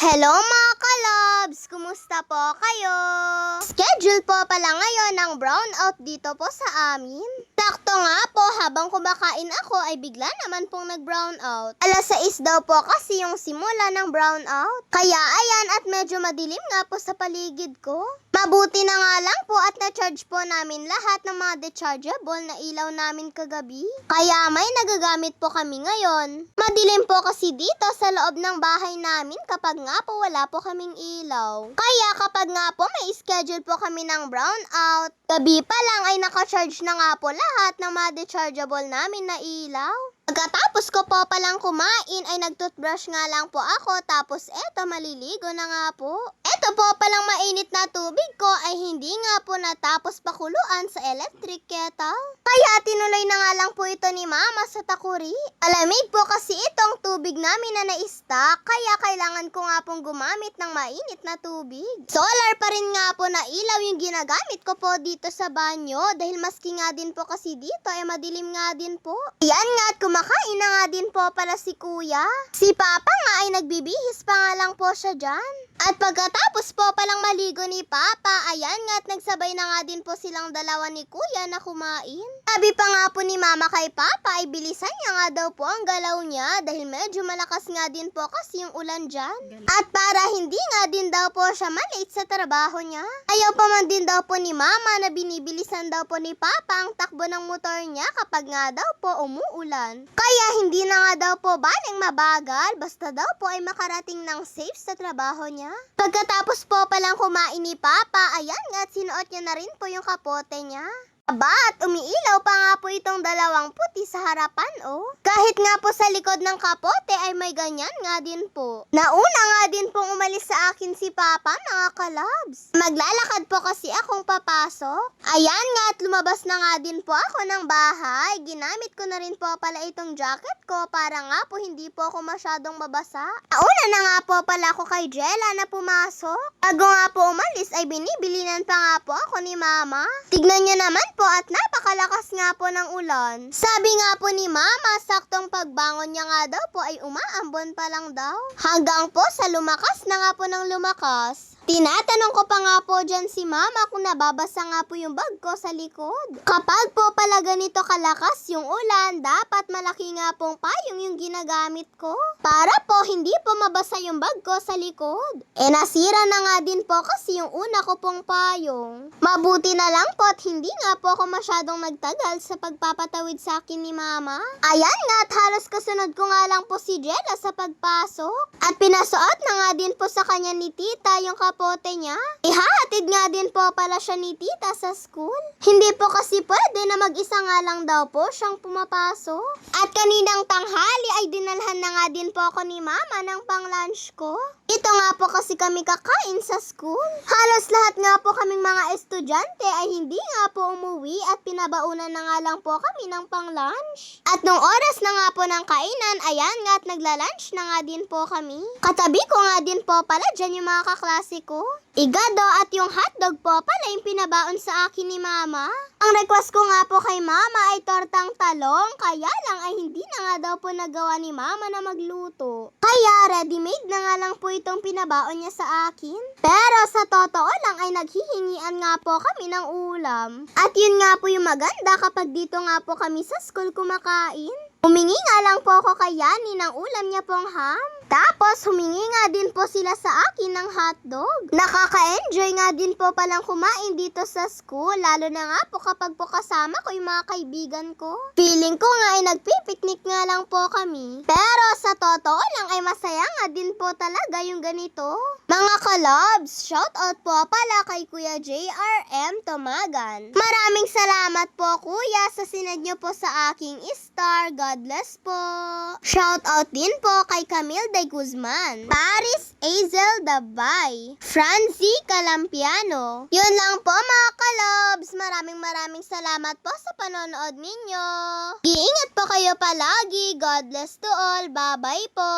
Hello mga kalabs! Kumusta po kayo? Schedule po pala ngayon ng brownout dito po sa amin. Sakto nga po, habang kumakain ako ay bigla naman pong nag-brownout. Alas 6 daw po kasi yung simula ng brownout. Kaya ayan, at medyo madilim nga po sa paligid ko. Mabuti na nga lang po at na-charge po namin lahat ng mga dechargeable na ilaw namin kagabi. Kaya may nagagamit po kami ngayon. Madilim po kasi dito sa loob ng bahay namin kapag nga po wala po kaming ilaw. Kaya kapag nga po may schedule po kami ng brownout, gabi pa lang ay naka-charge na nga po lahat ng mga dechargeable namin na ilaw. Pagkatapos ko po palang kumain ay nagtoothbrush nga lang po ako, tapos eto maliligo na nga po. Eto po palang mainit na tubig ko ay hindi nga po natapos pakuluan sa electric kettle. Kaya tinuloy na nga lang po ito ni Mama sa takuri. Alamig po kasi itong tubig namin na na-stock, kaya kailangan ko nga pong gumamit ng mainit na tubig. Solar pa rin nga po na ilaw yung ginagamit ko po dito sa banyo, dahil maski nga din po kasi dito ay madilim nga din po. Yan nga, at kumakain na nga din po pala si Kuya. Si Papa nga ay nagbibihis pa nga lang po siya dyan. At pagkatapos po palang maligo ni Papa, ayan nga at nagsabay na nga din po silang dalawa ni Kuya na kumain. Sabi pa nga po ni Mama kay Papa ay bilisan niya nga daw po ang galaw niya dahil medyo malakas nga din po kasi yung ulan dyan. At para hindi nga din daw po siya malate sa trabaho niya, ayaw pa man din daw po ni Mama na binibilisan daw po ni Papa ang takbo ng motor niya kapag nga daw po umuulan. Kaya hindi na nga daw po baling mabagal, basta daw po ay makarating ng safe sa trabaho niya. Pagkatapos po palang kumain ni Papa, ayan nga at sinuot niya na rin po yung kapote niya. Aba, at umiilaw pa nga po itong dalawang puti sa harapan, oh. Kahit nga po sa likod ng kapote ay may ganyan nga din po. Nauna nga din pong umalis sa akin si Papa, mga kalabs. Maglalakad po kasi akong papasok. Ayan nga at lumabas na nga din po ako ng bahay. Ginamit ko na rin po pala itong jacket ko para nga po hindi po ako masyadong mabasa. Nauna na nga po pala ako kay Jella na pumasok. Bago nga po umalis ay binibilinan pa nga po ako ni Mama. Tignan niyo naman po at napakalakas nga po ng ulan. Sabi nga po ni Mama, saktong pagbangon niya nga daw po ay umaambon pa lang daw. Hanggang po sa lumakas na nga po ng lumakas. Tinatanong ko pa nga po dyan si Mama kung nababasa nga po yung bag ko sa likod. Kapag po pala ganito kalakas yung ulan, dapat malaki nga pong payong yung ginagamit ko. Para po hindi po mabasa yung bag ko sa likod. Nasira na nga din po kasi yung una ko pong payong. Mabuti na lang po at hindi nga po ako masyadong nagtagal sa pagpapatawid sa akin ni Mama. Ayan nga at halos kasunod ko nga lang po si Jella sa pagpasok. At pinasuot na nga din po sa kanya ni Tita yung kapote niya. Ihahatid nga din po pala siya ni Tita sa school. Hindi po kasi pwede na mag-isa nga lang daw po siyang pumapasok. At kaninang tanghali ay dinalhan na nga din po ako ni Mama ng pang-lunch ko. Ito nga po kasi kami kakain sa school. Halos lahat nga po kaming mga estudyante ay hindi nga po umuwi at pinabaunan na nga lang po kami ng pang-lunch. At nung oras na nga po ng kainan, ayan nga at nagla-lunch na nga din po kami. Katabi ko nga din po pala dyan yung mga kaklase ko. Igado at yung hotdog po pala yung pinabaon sa akin ni Mama. Ang request ko nga po kay Mama ay tortang talong, kaya lang ay hindi na nga daw po nagawa ni Mama na magluto. Kaya ready-made na nga lang po itong pinabaon niya sa akin. Pero sa totoo lang ay naghihingian nga po kami ng ulam. At yun nga po yung maganda kapag dito nga po kami sa school kumakain. Humingi nga lang po ako kay Yani ng ulam niya pong ham. Tapos humingi nga din po sila sa akin ng hotdog. Nakaka-enjoy nga din po palang kumain dito sa school, lalo na nga po kapag po kasama ko yung mga kaibigan ko. Feeling ko nga ay nagpipiknik nga lang po kami. Pero sa totoo lang ay masaya nga din po talaga yung ganito. Mga kalabs, shoutout po pala kay Kuya JRM Tomagan. Maraming salamat po Kuya sa sinad niyo po sa aking star. God bless po. Shoutout din po kay Camille de Guzman, Paris Azel Dabay, Francie Calampiano. Yun lang po mga kalobs. Maraming salamat po sa panonood ninyo. Iingat po kayo palagi. God bless to all. Bye-bye po.